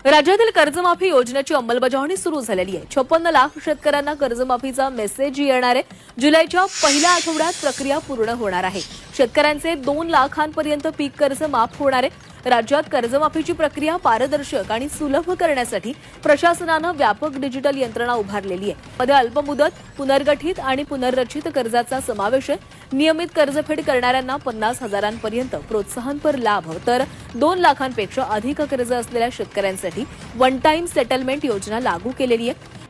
राज्यातील कर्जमाफी योजनेची अंमलबजावणी सुरू झालेली आहे। 56 लाख शेतकऱ्यांना कर्जमाफीचा मेसेज येणार आहे। जुलैच्या पहिल्या आठवड्यात प्रक्रिया पूर्ण होणार आहे। शेतकऱ्यांचे 2 लाखांपर्यंत पीक कर्ज माफ होणार आहे। राज्यात कर्जमाफीची प्रक्रिया पारदर्शक आणि सुलभ करण्यासाठी प्रशासनाने व्यापक डिजिटल यंत्रणा उभारलेली आहे। मध्ये अल्पमुदत, पुनर्गठित आणि पुनर्रचित कर्जाचा समावेश आहे। नियमित कर्जफेड करणाऱ्यांना 50,000पर्यंत प्रोत्साहनपर लाभ, तर 2 लाखांपेक्षा अधिक कर्ज असलेल्या शेतकऱ्यांसाठी वन टाइम सेटलमेंट योजना लागू केलेली आहे।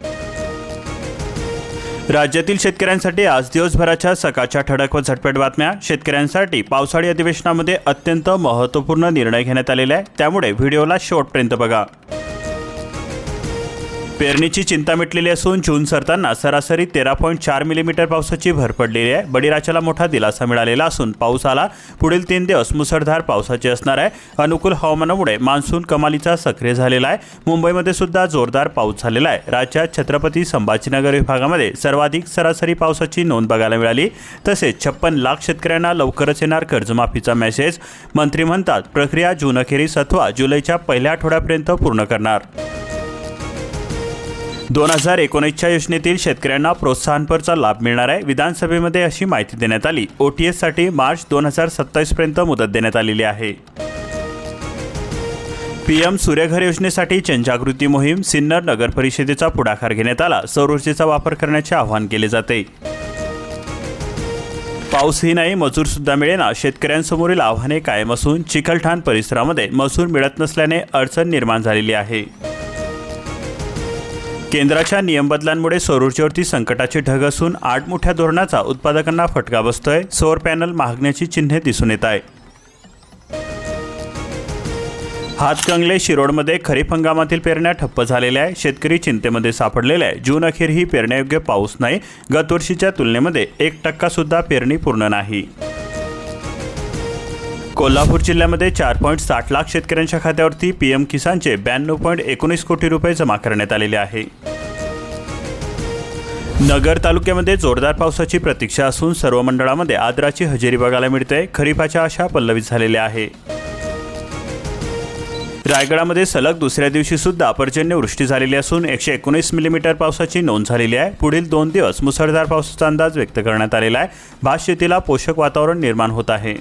राज्यातील शेतकऱ्यांसाठी आज दिवसभराच्या सकाळच्या ठळक व झटपट बातम्या। शेतकऱ्यांसाठी पावसाळी अधिवेशनामध्ये अत्यंत महत्त्वपूर्ण निर्णय घेण्यात आलेला आहे, त्यामुळे व्हिडिओला शेवटपर्यंत बघा। पेरणीची चिंता मिटलेली असून जून सरताना सरासरी 13.4 मिलीमीटर पावसाची भर पडलेली आहे। बळीराजाला मोठा दिलासा मिळालेला असून पावसाला पुढील 3 दिवस मुसळधार पावसाची असणार आहे। अनुकूल हवामानामुळे मान्सून कमालीचा सक्रिय झालेला आहे। मुंबईमध्ये सुद्धा जोरदार पाऊस झालेला आहे। राज्यात छत्रपती संभाजीनगर विभागामध्ये सर्वाधिक सरासरी पावसाची नोंद बघायला मिळाली। तसेच 56 लाख शेतकऱ्यांना लवकरच येणार कर्जमाफीचा मेसेज। मंत्री म्हणतात प्रक्रिया जून अखेरीस अथवा जुलैच्या पहिल्या आठवड्यापर्यंत पूर्ण करणार। 2019च्या योजनेतील शेतकऱ्यांना प्रोत्साहनपरचा लाभ मिळणार आहे। विधानसभेमध्ये अशी माहिती देण्यात आली। ओटीएससाठी मार्च 2027 पर्यंत मुदत देण्यात आलेली आहे। पीएम सूर्यघर योजनेसाठी जनजागृती मोहीम। सिन्नर नगर परिषदेचा पुढाकार घेण्यात आला। सौर ऊर्जेचा वापर करण्याचे आवाहन केले जाते। पाऊसही नाही, मजूर सुद्धा मिळेना, शेतकऱ्यांसमोरील आव्हाने कायम असून चिखलठाण परिसरामध्ये मजूर मिळत नसल्याने अडचण निर्माण झालेली आहे। केंद्राच्या नियम बदलांमुळे सौर ऊर्जेवरती संकटाचे ढग असून 8 मोठ्या धोरणाचा उत्पादकांना फटका बसतोय। सौर पॅनल महागण्याची चिन्हे दिसून येत आहे। हातकंगले शिरोडमध्ये खरीप हंगामातील पेरण्या ठप्प झालेल्या आहे। शेतकरी चिंतेमध्ये सापडलेले आहे। जून अखेर ही पेरण्यायोग्य पाऊस नाही। गतवर्षीच्या तुलनेमध्ये 1% सुद्धा पेरणी पूर्ण नाही। कोल्हापूर जिल्ह्यामध्ये 4.60 लाख शेतकऱ्यांच्या खात्यावरती पीएम किसानचे 92.19 कोटी रुपये जमा करण्यात आलेले आहे। नगर तालुक्यामध्ये जोरदार पावसाची प्रतीक्षा असून सर्व मंडळामध्ये आदराची हजेरी बघायला मिळते। खरीपाच्या आशा पल्लवित झालेल्या आहे। रायगडामध्ये सलग दुसऱ्या दिवशी सुद्धा पर्जन्यवृष्टी झालेली असून 119 मिलीमीटर पावसाची नोंद झालेली आहे। पुढील 2 दिवस मुसळधार पावसाचा अंदाज व्यक्त करण्यात आलेला आहे। भात शेतीला पोषक वातावरण निर्माण होत आहे।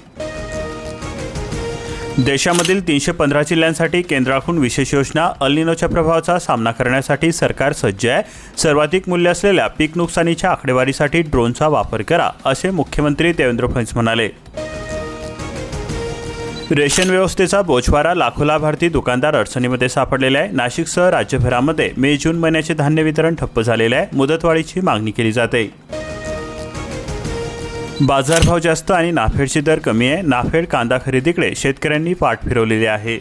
देशामधील 315 जिल्ह्यांसाठी केंद्राकडून विशेष योजना। अल निनोच्या प्रभावाचा सामना करण्यासाठी सरकार सज्ज आहे। सर्वाधिक मूल्य असलेल्या पीक नुकसानीच्या आकडेवारीसाठी ड्रोनचा वापर करा, असे मुख्यमंत्री देवेंद्र फडणवीस म्हणाले। रेशन व्यवस्थेचा बोजवारा, लाखो लाभार्थी दुकानदार अडचणीमध्ये सापडलेले आहे। नाशिकसह राज्यभरामध्ये मे जून महिन्याचे धान्य वितरण ठप्प झालेले आहे। मुदतवाढीची मागणी केली जाते। बाजारभाव जास्त आणि नाफेडची दर कमी आहे। नाफेड कांदा खरेदीकडे शेतकऱ्यांनी पाठ फिरवलेली आहे।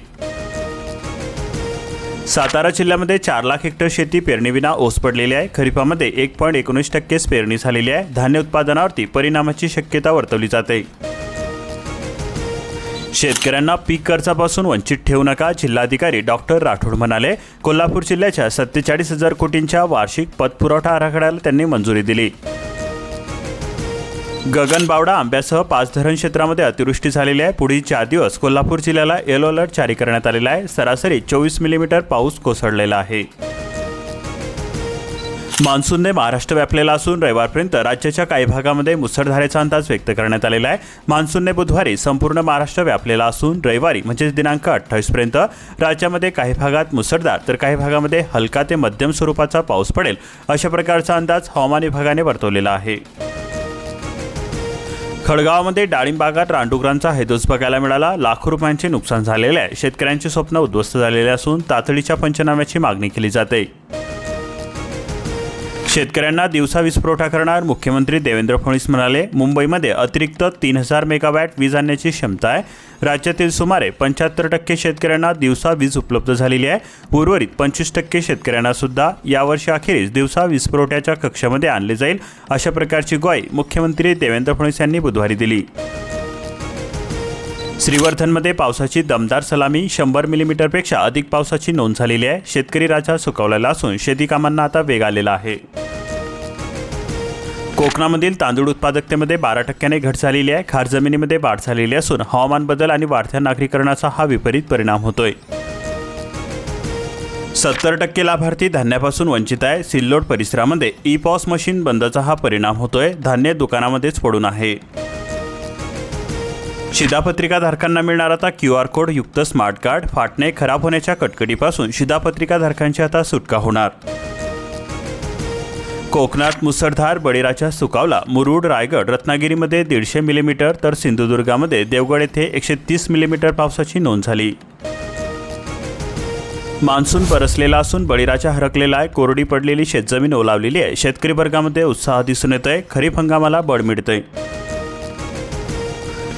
सातारा जिल्ह्यामध्ये 4 लाख हेक्टर शेती पेरणीविना ओस पडलेली आहे। खरीपामध्ये 1.19% पेरणी झालेली आहे। धान्य उत्पादनावरती परिणामाची शक्यता वर्तवली जाते। शेतकऱ्यांना पीक कर्जापासून वंचित ठेवू नका, जिल्हाधिकारी डॉक्टर राठोड म्हणाले। कोल्हापूर जिल्ह्याच्या 47,000 कोटींच्या वार्षिक पतपुरवठा आराखड्याला त्यांनी मंजुरी दिली। गगनबावडा आंब्यासह 5 धरण क्षेत्रामध्ये अतिवृष्टी झालेली आहे। पुढील 4 दिवस कोल्हापूर जिल्ह्याला येलो अलर्ट जारी करण्यात आलेला आहे। सरासरी 24 मिलीमीटर पाऊस कोसळलेला आहे। मान्सूनने महाराष्ट्र व्यापलेला असून रविवारपर्यंत राज्याच्या काही भागामध्ये मुसळधारेचा अंदाज व्यक्त करण्यात आलेला आहे। मान्सूनने बुधवारी संपूर्ण महाराष्ट्र व्यापलेला असून रविवारी म्हणजे दिनांक 28 पर्यंत राज्यामध्ये काही भागात मुसळधार तर काही भागामध्ये हलका ते मध्यम स्वरूपाचा पाऊस पडेल, अशा प्रकारचा अंदाज हवामान विभागाने वर्तवलेला आहे। खडगावामध्ये डाळिंब बागात रानडुकरांचा हैदोस बघायला मिळाला। लाखो रुपयांचे नुकसान झालेले आहे। शेतकऱ्यांचे स्वप्न उद्ध्वस्त झालेले असून तातडीच्या पंचनाम्याची मागणी केली जाते। शेतकऱ्यांना दिवसा वीज पुरवठा करणार मुख्यमंत्री देवेंद्र फडणवीस म्हणाले। मुंबईमध्ये अतिरिक्त 3000 मेगावॅट वीज आणण्याची क्षमता आहे। राज्यातील सुमारे 75% शेतकऱ्यांना दिवसा वीज उपलब्ध झालेली आहे। उर्वरित 25% शेतकऱ्यांना सुद्धा यावर्षी अखेरीस दिवसा वीज पुरवठ्याच्या कक्षामध्ये आणले जाईल, अशा प्रकारची ग्वाही मुख्यमंत्री देवेंद्र फडणवीस यांनी बुधवारी दिली। श्रीवर्धनमध्ये पावसाची दमदार सलामी, 100 मिलीमीटरपेक्षा अधिक पावसाची नोंद झालेली आहे। शेतकरी राजा सुकावलेला असून शेती कामांना आता वेग आलेला आहे। कोकणामधील तांदूळ उत्पादकतेमध्ये 12% घट झालेली आहे। खार जमिनीमध्ये वाढ झालेली असून हवामान बदल आणि वाढत्या नागरीकरणाचा हा विपरीत परिणाम होतोय। 70% लाभार्थी धान्यापासून वंचित आहे. सिल्लोड परिसरामध्ये ई-पॉस मशीन बंदचा हा परिणाम होतोय. धान्य दुकानामध्येच पडून आहे. शिधापत्रिका धारकांना मिळणार आता QR कोड युक्त स्मार्ट कार्ड. फाटणे खराब होण्याच्या कटकटीपासून शिधापत्रिका धारकांची आता सुटका होणार. कोकणात मुसळधार. बळीराचा सुकावला. मुरुड, रायगड, रत्नागिरीमध्ये 150 मिलीमीटर तर सिंधुदुर्गामध्ये देवगड येथे 130 मिलीमीटर पावसाची नोंद झाली. मान्सून बरसलेला असून बळीराचा हरकलेला आहे. कोरडी पडलेली शेतजमीन ओलावलेली आहे. शेतकरी वर्गामध्ये उत्साह दिसून येतोय. खरीप हंगामाला बळ मिळतंय.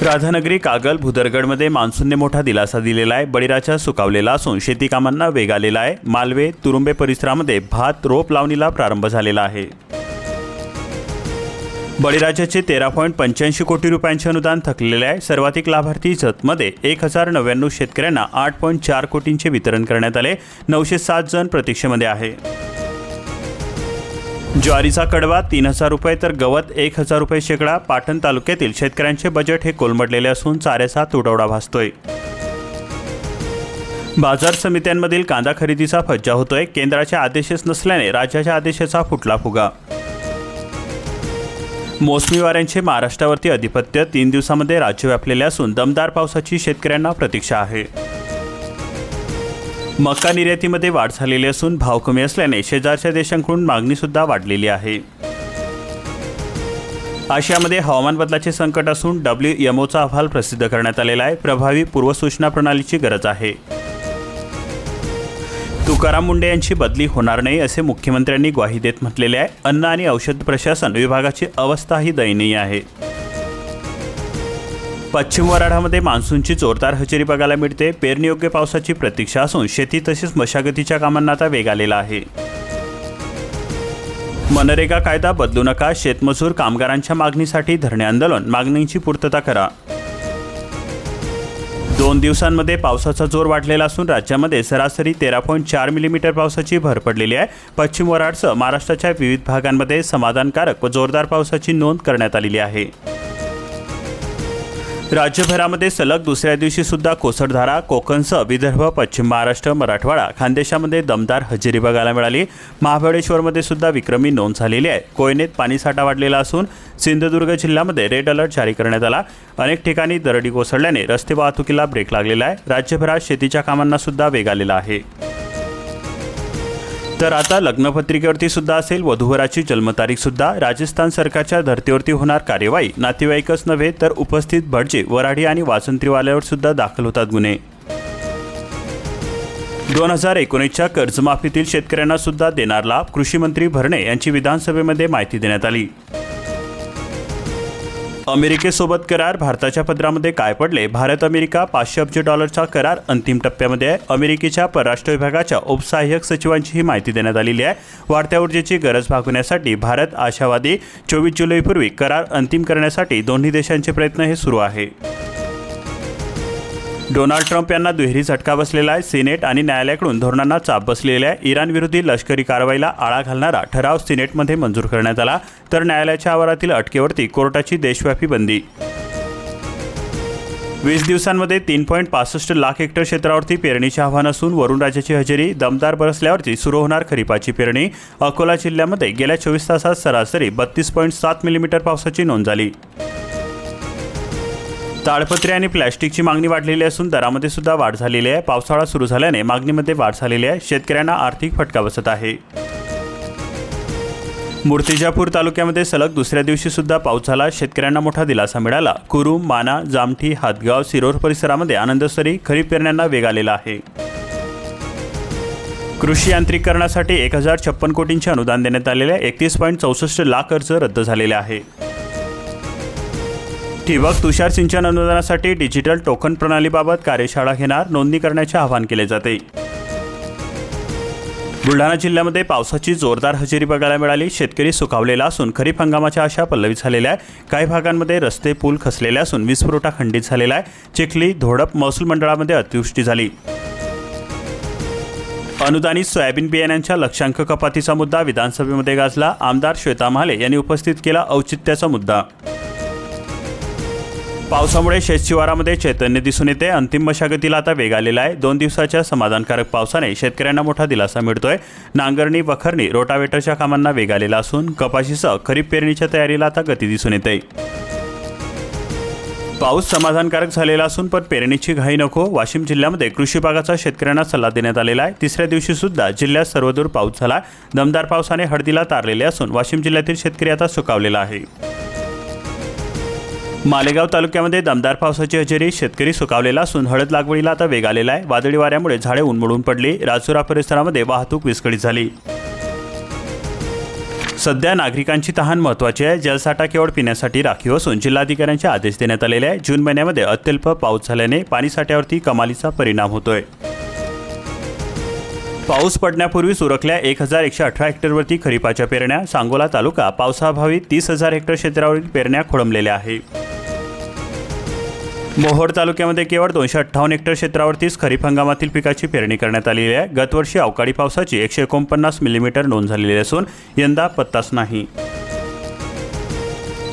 राधानगरी, कागल, भुदरगडमध्ये मान्सूनने मोठा दिलासा दिलेला आहे. बळीराचा सुकावलेला असून शेती कामांना वेग आलेला आहे. मालवे, तुरुंबे परिसरामध्ये भात रोप लावणीला प्रारंभ झालेला आहे. बळीराजाचे 13.85 कोटी रुपयांचे अनुदान थकलेले आहे. सर्वाधिक लाभार्थी जतमध्ये 1099 शेतकऱ्यांना 8.4 कोटींचे वितरण करण्यात आले. 907 जण प्रतीक्षेमध्ये आहे. ज्वारीचा कडवा 3000 रुपये तर गवत 1000 रुपये शेकडा. पाटण तालुक्यातील शेतकऱ्यांचे बजेट हे कोलमडलेले असून चाऱ्याचा तुटवडा भासतोय. बाजार समित्यांमधील कांदा खरेदीचा फज्जा होतोय. केंद्राचे आदेशच नसल्याने राज्याच्या आदेशाचा फुटला फुगा. मोसमी वाऱ्यांचे महाराष्ट्रावरती अधिपत्य. 3 दिवसामध्ये राज्य व्यापलेले असून दमदार पावसाची शेतकऱ्यांना प्रतीक्षा आहे. मका निर्यातीमध्ये वाढ झालेली असून भाव कमी असल्याने शेजारच्या देशांकडून मागणीसुद्धा वाढलेली आहे. आशियामध्ये हवामान बदलाचे संकट असून WMOचा अहवाल प्रसिद्ध करण्यात आलेला आहे. प्रभावी पूर्वसूचना प्रणालीची गरज आहे. तुकाराम मुंडे यांची बदली होणार नाही असे मुख्यमंत्र्यांनी ग्वाही देत म्हटलेले आहे. अन्न आणि औषध प्रशासन विभागाची अवस्थाही दयनीय आहे. पश्चिम वऱ्हाडामध्ये मान्सूनची जोरदार हजेरी बघायला मिळते. पेरणीयोग्य पावसाची प्रतीक्षा असून शेती तसेच मशागतीच्या कामांना आता वेग आलेला आहे. मनरेगा कायदा बदलू नका. शेतमजूर कामगारांच्या मागणीसाठी धरणे आंदोलन. मागणींची पूर्तता करा. 2 दिवसांमध्ये पावसाचा जोर वाढलेला असून राज्यामध्ये सरासरी 13.4 मिलीमीटर पावसाची भर पडलेली आहे. पश्चिम वऱ्हाडसह महाराष्ट्राच्या विविध भागांमध्ये समाधानकारक व जोरदार पावसाची नोंद करण्यात आलेली आहे. राज्यभरामध्ये सलग दुसऱ्या दिवशी सुद्धा कोसळधारा. कोकणसह विदर्भ, पश्चिम महाराष्ट्र, मराठवाडा, खानदेशामध्ये दमदार हजेरी बघायला मिळाली. महाबळेश्वरमध्ये सुद्धा विक्रमी नोंद झालेली आहे. कोयनेत पाणीसाठा वाढलेला असून सिंधुदुर्ग जिल्ह्यामध्ये रेड अलर्ट जारी करण्यात आला. अनेक ठिकाणी दरडी कोसळल्याने रस्ते वाहतुकीला ब्रेक लागलेला आहे. राज्यभरात शेतीच्या कामांना सुद्धा वेग आलेला आहे. तर आता लग्नपत्रिकेवरती सुद्धा असेल वधूवराची जन्मतारीख सुद्धा. राजस्थान सरकारच्या धर्तीवरती होणार कार्यवाही. नातेवाईकच नव्हे तर उपस्थित भटजे, वऱ्हाडी आणि वासंत्रीवाल्यावर सुद्धा दाखल होतात गुन्हे. 2019च्या कर्जमाफीतील शेतकऱ्यांना सुद्धा देणार लाभ. कृषी मंत्री भरणे यांची विधानसभेमध्ये माहिती देण्यात आली. अमेरिकेसोबत करार. भारताच्या पदरामध्ये काय पडले? भारत अमेरिका $500 अब्ज करार अंतिम टप्प्यामध्ये आहे. अमेरिकेच्या परराष्ट्र विभागाच्या उपसहाय्यक सचिवांची ही माहिती देण्यात आलेली आहे. वाढत्या ऊर्जेची गरज भागवण्यासाठी भारत आशावादी. 24 जुलैपूर्वी करार अंतिम करण्यासाठी दोन्ही देशांचे प्रयत्न हे सुरू आहे. डोनाल्ड ट्रम्प यांना दुहेरी झटका बसलेला आहे. सिनेट आणि न्यायालयाकडून धोरणांना चाप बसलेला आहे. इराणविरोधी लष्करी कारवाईला आळा घालणारा ठराव सिनेटमध्ये मंजूर करण्यात आला. तर न्यायालयाच्या आवारातील अटकेवरती कोर्टाची देशव्यापी बंदी. 20 दिवसांमध्ये 3.65 लाख हेक्टर क्षेत्रावरती पेरणीचे आव्हान असून वरुणराजाची हजेरी. दमदार बरसल्यावरती सुरू होणार खरीपाची पेरणी. अकोला जिल्ह्यामध्ये गेल्या 24 तासात सरासरी 32.7 मिलीमीटर पावसाची नोंद झाली. ताडपत्रे आणि प्लॅस्टिकची मागणी वाढलेली असून दरामध्ये सुद्धा वाढ झालेली आहे. पावसाळा सुरू झाल्याने मागणीमध्ये वाढ झालेली आहे. शेतकऱ्यांना आर्थिक फटका बसत आहे. मूर्तिजापूर तालुक्यामध्ये सलग दुसऱ्या दिवशी सुद्धा पाऊस झाला. शेतकऱ्यांना मोठा दिलासा मिळाला. कुरुम, माना, जामठी, हातगाव, सिरोर परिसरामध्ये आनंदसरी. खरीप पेरण्यांना वेग आलेला आहे. कृषी यांत्रिकीकरणासाठी 1056 कोटींचे अनुदान देण्यात आलेले आहे. 31.64 लाख अर्ज रद्द झालेले आहे. ठिबक तुषार सिंचन अनुदानासाठी डिजिटल टोकन प्रणालीबाबत कार्यशाळा घेणार. नोंदणी करण्याचे आवाहन केले जाते. बुलढाणा जिल्ह्यामध्ये पावसाची जोरदार हजेरी बघायला मिळाली. शेतकरी सुखावलेला असून खरीप हंगामाच्या आशा पल्लवित झालेल्या आहे. काही भागांमध्ये रस्ते पूल खचलेले असून वीज पुरवठा खंडित झालेला आहे. चिखली, धोडप महसूल मंडळामध्ये अतिवृष्टी झाली. अनुदानित सोयाबीन बियाण्यांच्या लक्षांक कपातीचा मुद्दा विधानसभेमध्ये गाजला. आमदार श्वेता महाले यांनी उपस्थित केला औचित्याचा मुद्दा. पावसामुळे शेतशिवारामध्ये चैतन्य दिसून येते. अंतिम मशागतीला आता वेग आलेला आहे. 2 दिवसाच्या समाधानकारक पावसाने शेतकऱ्यांना मोठा दिलासा मिळतोय. नांगरणी, वखरणी, रोटावेटरच्या कामांना वेग आलेला असून कपाशीसह खरीप पेरणीच्या तयारीला आता गती दिसून येते. पाऊस समाधानकारक झालेला असून पण पेरणीची घाई नको. वाशिम जिल्ह्यामध्ये कृषी विभागाचा शेतकऱ्यांना सल्ला देण्यात आलेला आहे. तिसऱ्या दिवशी सुद्धा जिल्ह्यात सर्वदूर पाऊस झाला. दमदार पावसाने हळदीला तारलेले असून वाशिम जिल्ह्यातील शेतकरी आता सुकावलेला आहे. मालेगाव तालुक्यामध्ये दमदार पावसाची हजेरी, शेतकरी सुकावलेला असून हळद लागवडीला आता वेग आलेला आहे. वादळी वाऱ्यामुळे झाडे उन्मळून पडली. राजुरा परिसरामध्ये वाहतूक विस्कळीत झाली. सध्या नागरिकांची तहान महत्त्वाची आहे. जलसाठा केवळ पिण्यासाठी राखीव असून जिल्हाधिकाऱ्यांचे आदेश देण्यात आलेले आहे. जून महिन्यामध्ये अत्यल्प पाऊस झाल्याने पाणीसाठ्यावरती कमालीचा परिणाम होतोय. पाऊस पडण्यापूर्वीच उरकल्या 1118 हेक्टरवरती खरीपाच्या पेरण्या. सांगोला तालुका पावसाअभावी 30,000 हेक्टर क्षेत्रावरील पेरण्या खोळंबलेल्या आहे. मोहोळ तालुक्यामध्ये केवळ 258 हेक्टर क्षेत्रावरतीच खरीप हंगामातील पिकाची पेरणी करण्यात आलेली आहे. गतवर्षी अवकाळी पावसाची 149 मिलीमीटर नोंद झालेली असून यंदा पत्ताच नाही.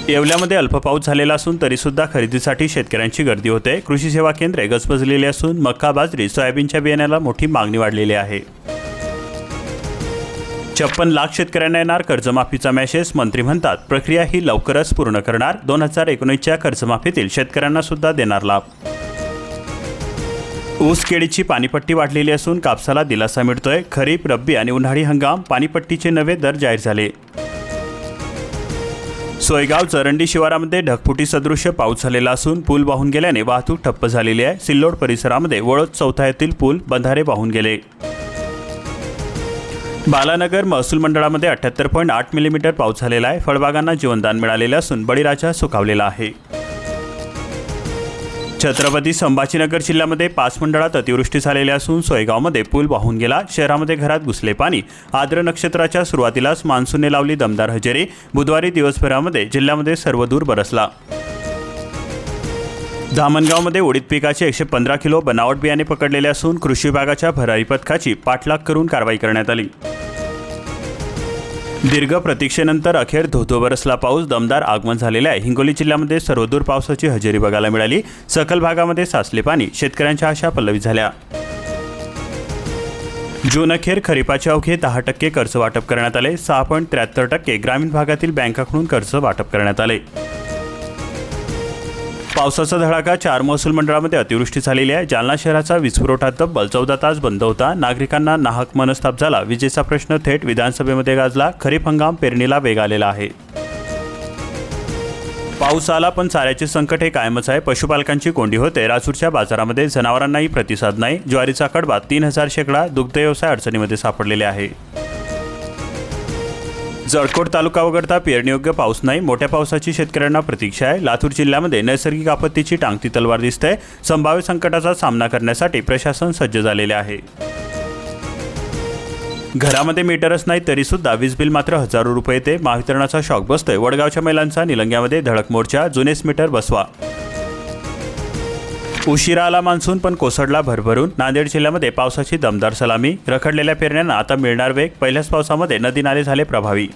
येवल्यामध्ये अल्प पाऊस झालेला असून तरीसुद्धा खरेदीसाठी शेतकऱ्यांची गर्दी होते. कृषी सेवा केंद्रे गजबजलेली असून मक्का, बाजरी, सोयाबीनच्या बियाण्याला मोठी मागणी वाढलेली आहे. 56 लाख शेतकऱ्यांना येणार कर्जमाफीचा मेसेज. मंत्री म्हणतात प्रक्रिया ही लवकरच पूर्ण करणार. 2019च्या कर्जमाफीतील शेतकऱ्यांना सुद्धा देणार लाभ. ऊस केळीची पाणीपट्टी वाढलेली असून कापसाला दिलासा मिळतोय. खरीप, रब्बी आणि उन्हाळी हंगाम पाणीपट्टीचे नवे दर जाहीर झाले. सोयगाव चरंडी शिवारामध्ये ढगफुटी सदृश्य पाऊस झालेला असून पूल वाहून गेल्याने वाहतूक ठप्प झालेली आहे. सिल्लोड परिसरामध्ये वळद चौथा येथील पूल बंधारे वाहून गेले. बालानगर महसूल मंडळामध्ये 78.8 मिलीमीटर पाऊस झालेला आहे. फळबागांना जीवनदान मिळालेले असून बळीराजा सुकावलेला आहे. छत्रपती संभाजीनगर जिल्ह्यामध्ये 5 मंडळात अतिवृष्टी झालेली असून सोयगावमध्ये पूल वाहून गेला. शहरामध्ये घरात घुसले पाणी. आद्र नक्षत्राच्या सुरुवातीलाच मान्सूनने लावली दमदार हजेरी. बुधवारी दिवसभरामध्ये जिल्ह्यामध्ये सर्वदूर बरसला. धामणगावमध्ये उडीद पिकाचे 115 किलो बनावट बियाणे पकडलेले असून कृषी विभागाच्या भरारी पथकाची पाठलाग करून कारवाई करण्यात आली. दीर्घ प्रतीक्षेनंतर अखेर धोधो बरसला पाऊस. दमदार आगमन झालेले आहे. हिंगोली जिल्ह्यामध्ये सर्वदूर पावसाची हजेरी बघायला मिळाली. सखल भागामध्ये साचले पाणी. शेतकऱ्यांच्या आशा पल्लवित झाल्या. जून अखेर खरीपाचे अवघे 10% कर्ज वाटप करण्यात आले. 6.73% ग्रामीण भागातील बँकांकडून कर्ज वाटप करण्यात आले. पावसाचा धडाका. 4 महसूल मंडळामध्ये अतिवृष्टी झालेली आहे. जालना शहराचा वीजपुरवठा तब्बल 14 तास बंद होता. नागरिकांना नाहक मनस्ताप झाला. विजेचा प्रश्न थेट विधानसभेमध्ये गाजला. खरीप हंगाम पेरणीला वेग आलेला आहे. पाऊस आला पण चाऱ्याचे संकट हे कायमच आहे. पशुपालकांची कोंडी होते. राजूरच्या बाजारामध्ये जनावरांनाही प्रतिसाद नाही. ज्वारीचा कडबा 3000 शेकडा. दुग्ध व्यवसाय अडचणीमध्ये सापडलेले आहे. जळकोट तालुका वगळता पेरणीयोग्य पाऊस नाही. मोठ्या पावसाची शेतकऱ्यांना प्रतीक्षा आहे. लातूर जिल्ह्यामध्ये नैसर्गिक आपत्तीची टांगती तलवार दिसते. संभाव्य संकटाचा सामना करण्यासाठी प्रशासन सज्ज झालेले आहे. घरामध्ये मीटरच नाही तरी सुद्धा वीज बिल मात्र हजारो रुपये येते. महावितरणाचा शॉक बसतोय. वडगावच्या महिलांचा निलंग्यामध्ये धडक मोर्चा. जुनेच मीटर बसवा. उशिरा आला मान्सून पण कोसळला भरभरून. नांदेड जिल्ह्यामध्ये पावसाची दमदार सलामी. रखडलेल्या पेरण्यांना आता मिळणार वेग. पहिल्याच पावसामध्ये नदी नाले झाले प्रभावी.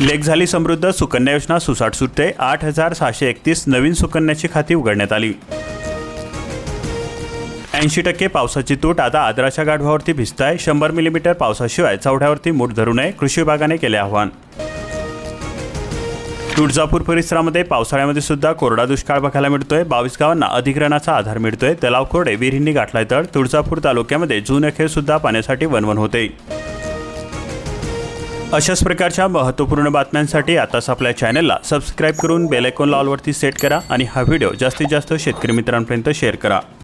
लेक झाली समृद्ध. सुकन्या योजना सुसाट सुटते. 8,631 नवीन सुकन्याची खाती उघडण्यात आली. 80% पावसाची तूट. आता आदराच्या गाढवावरती भिजताय. 100 मिलीमीटर पावसाशिवाय चौढ्यावरती मूठ धरू नये. कृषी विभागाने केले आवाहन. तुळजापूर परिसरामध्ये पावसाळ्यामध्ये सुद्धा कोरडा दुष्काळ बघायला मिळतोय. 22 गावांना अधिग्रहणाचा आधार मिळतोय. तलाव कोरडे, विहिरींनी गाठलाय तळ. तुळजापूर तालुक्यामध्ये जून अखेर सुद्धा पाण्यासाठी वणवण होते. अशाच प्रकारच्या महत्त्वपूर्ण बातम्यांसाठी आताच आपल्या चॅनलला सबस्क्राईब करून बेल आयकॉन ऑलवरती सेट करा आणि हा व्हिडिओ जास्तीत जास्त शेतकरी मित्रांपर्यंत शेअर करा.